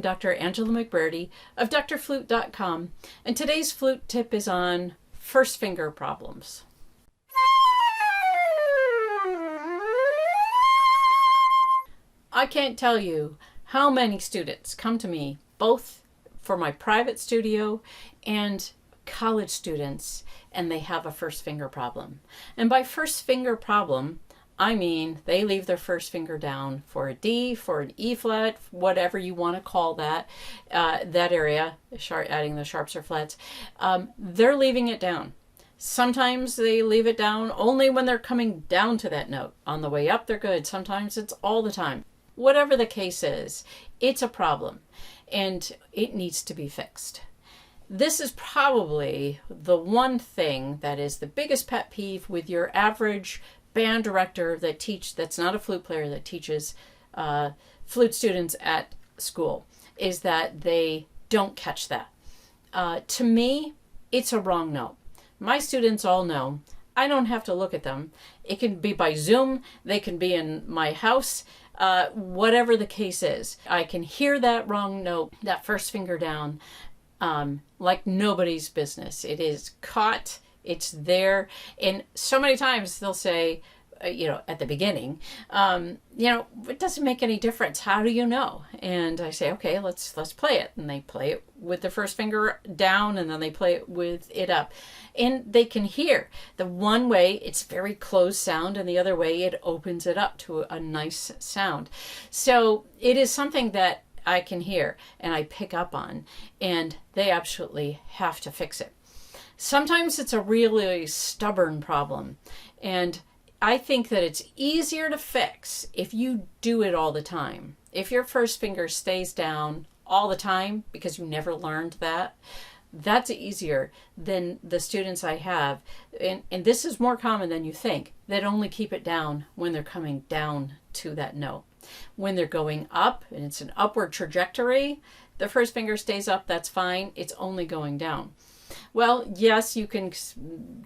I'm Dr. Angela McBrady of DoctorFlute.com, and today's flute tip is on first finger problems. I can't tell you how many students come to me, both for my private studio and college students, and they have a first finger problem. And by first finger problem, I mean they leave their first finger down for a D, for an E flat, whatever you want to call that, that area, adding the sharps or flats, they're leaving it down. Sometimes they leave it down only when they're coming down to that note. On the way up, they're good. Sometimes it's all the time. Whatever the case is, it's a problem and it needs to be fixed. This is probably the one thing that is the biggest pet peeve with your average band director that's not a flute player, that teaches flute students at school, is that they don't catch that. To me, it's a wrong note. My students all know I don't have to look at them. It can be by Zoom, they can be in my house, whatever the case is. I can hear that wrong note, that first finger down, like nobody's business. It is caught. It's there. And so many times they'll say, at the beginning, it doesn't make any difference. How do you know? And I say, okay, let's play it. And they play it with the first finger down, and then they play it with it up. And they can hear. The one way, it's very closed sound, and the other way, it opens it up to a nice sound. So it is something that I can hear and I pick up on, and they absolutely have to fix it. Sometimes it's a really stubborn problem, and I think that it's easier to fix if you do it all the time. If your first finger stays down all the time because you never learned that, that's easier than the students I have, and this is more common than you think, that only keep it down when they're coming down to that note. When they're going up and it's an upward trajectory, the first finger stays up, that's fine. It's only going down. Well, yes, you can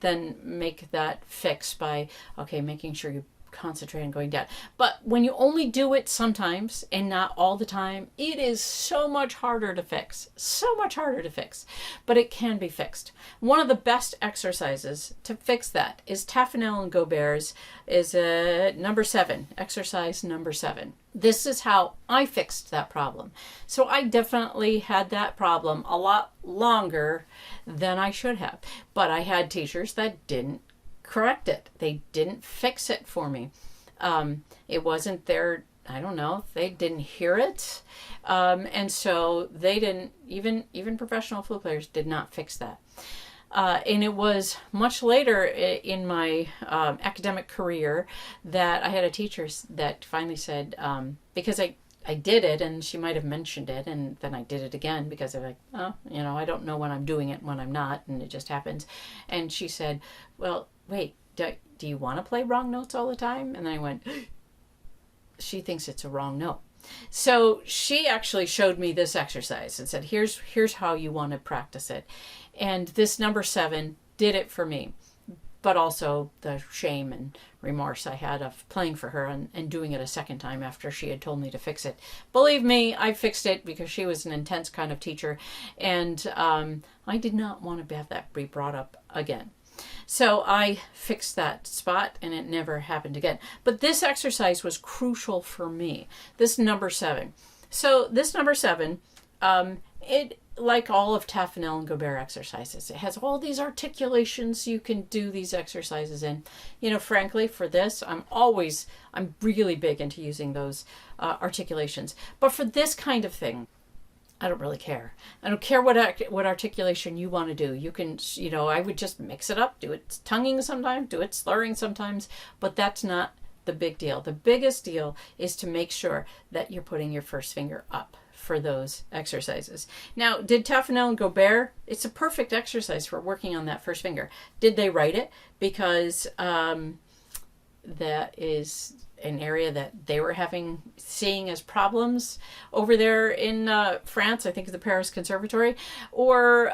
then make that fix by, making sure you concentrate on going down. But when you only do it sometimes and not all the time, it is so much harder to fix. So much harder to fix. But it can be fixed. One of the best exercises to fix that is Taffanel Gaubert's number 7, exercise number 7. This is how I fixed that problem. So I definitely had that problem a lot longer than I should have. But I had teachers that didn't correct it. They didn't fix it for me. It wasn't their, they didn't hear it. And so they didn't, even professional flute players did not fix that. And it was much later in my academic career that I had a teacher that finally said, because I did it, and she might have mentioned it, and then I did it again because they're like, I don't know when I'm doing it and when I'm not, and it just happens. And she said, well, wait, do you want to play wrong notes all the time? And then I went, she thinks it's a wrong note. So she actually showed me this exercise and said, here's how you want to practice it. And this number 7 did it for me. But also the shame and remorse I had of playing for her and doing it a second time after she had told me to fix it. Believe me, I fixed it because she was an intense kind of teacher, and I did not want to have that be brought up again. So I fixed that spot, and it never happened again. But this exercise was crucial for me, this number 7. So this number 7, it, like all of Taffanel and Gaubert exercises, it has all these articulations you can do these exercises in. Frankly, for this, I'm really big into using those articulations. But for this kind of thing, I don't really care. I don't care what articulation you want to do. You can, I would just mix it up, do it tonguing sometimes, do it slurring sometimes, but that's not the big deal. The biggest deal is to make sure that you're putting your first finger up for those exercises. Now, did Taffanel and Gaubert? It's a perfect exercise for working on that first finger. Did they write it? Because that is an area that they were seeing as problems over there in France, I think the Paris Conservatory, or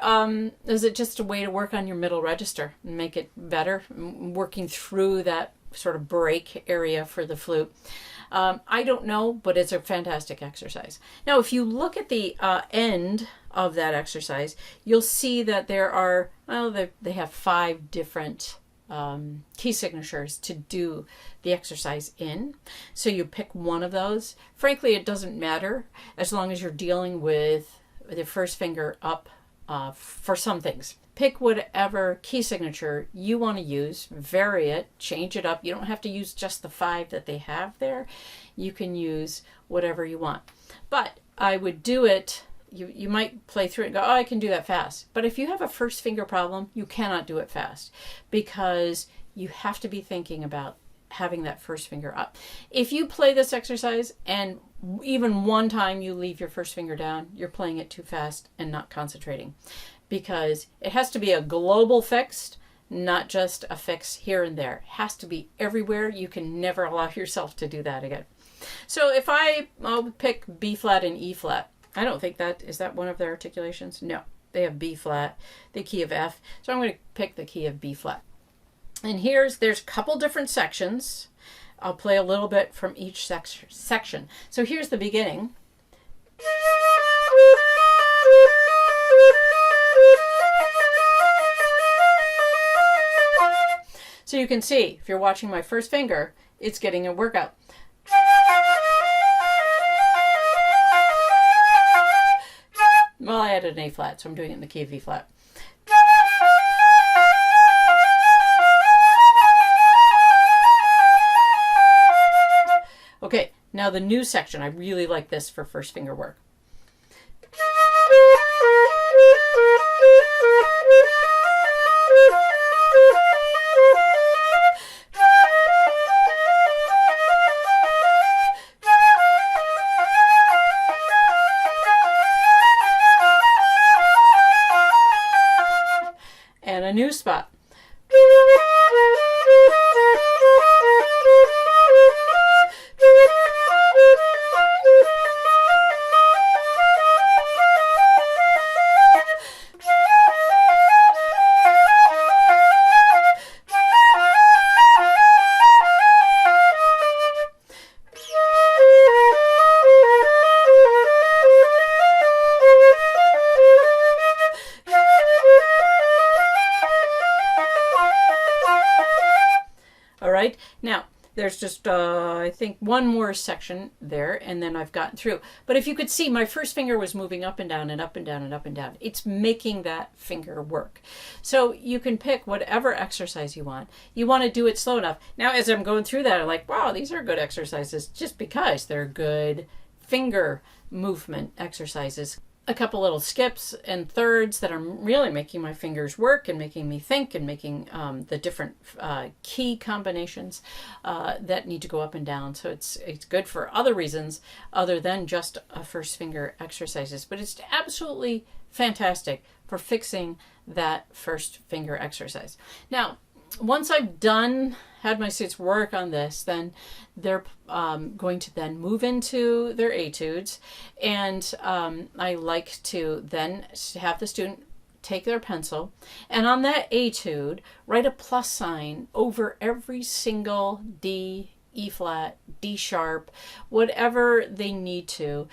is it just a way to work on your middle register and make it better, working through that sort of break area for the flute. I don't know, but it's a fantastic exercise. Now, if you look at the end of that exercise, you'll see that there are, well, they have 5 different key signatures to do the exercise in. So you pick one of those. Frankly, it doesn't matter as long as you're dealing with the first finger up for some things. Pick whatever key signature you want to use, vary it, change it up. You don't have to use just the 5 that they have there. You can use whatever you want. But I would do it, you might play through it and go, oh, I can do that fast. But if you have a first finger problem, you cannot do it fast because you have to be thinking about having that first finger up. If you play this exercise and even one time you leave your first finger down, you're playing it too fast and not concentrating, because it has to be a global fix, not just a fix here and there. It has to be everywhere. You can never allow yourself to do that again. So if I'll pick B flat and E flat. I don't think is that one of their articulations? No, they have B flat, the key of F. So I'm going to pick the key of B flat. And there's a couple different sections. I'll play a little bit from each section. So here's the beginning. So you can see, if you're watching my first finger, it's getting a workout. Well, I added an A flat, so I'm doing it in the key of E flat. Okay, now the new section. I really like this for first finger work. And a new spot. Right? Now, there's just, I think, one more section there, and then I've gotten through. But if you could see, my first finger was moving up and down and up and down and up and down. It's making that finger work. So you can pick whatever exercise you want. You want to do it slow enough. Now, as I'm going through that, I'm like, wow, these are good exercises just because they're good finger movement exercises. A couple little skips and thirds that are really making my fingers work and making me think and making the different key combinations that need to go up and down. So it's good for other reasons other than just first finger exercises, but it's absolutely fantastic for fixing that first finger exercise. Now, once I've had my students work on this, then they're going to then move into their etudes, and I like to then have the student take their pencil and on that etude write a plus sign over every single D, E flat, D sharp, whatever they need to,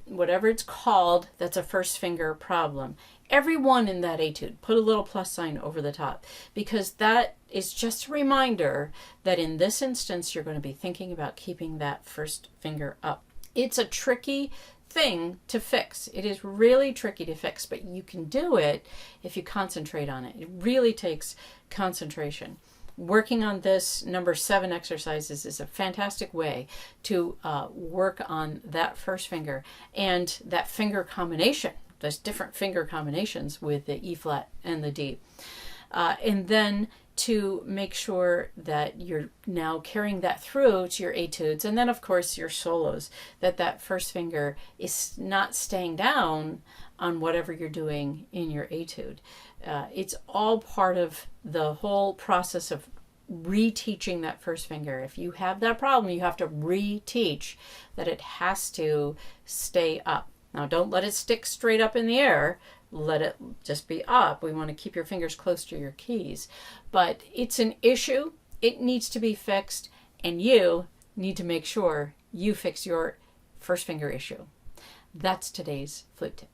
whatever it's called that's a first finger problem. Everyone in that etude, put a little plus sign over the top, because that is just a reminder that in this instance, you're going to be thinking about keeping that first finger up. It's a tricky thing to fix. It is really tricky to fix, but you can do it if you concentrate on it. It really takes concentration. Working on this number 7 exercises is a fantastic way to work on that first finger and that finger combination. There's different finger combinations with the E flat and the D. And then to make sure that you're now carrying that through to your etudes, and then of course your solos, that first finger is not staying down on whatever you're doing in your etude. It's all part of the whole process of reteaching that first finger. If you have that problem, you have to reteach that it has to stay up. Now, don't let it stick straight up in the air. Let it just be up. We want to keep your fingers close to your keys. But it's an issue. It needs to be fixed, and you need to make sure you fix your first finger issue. That's today's flute tip.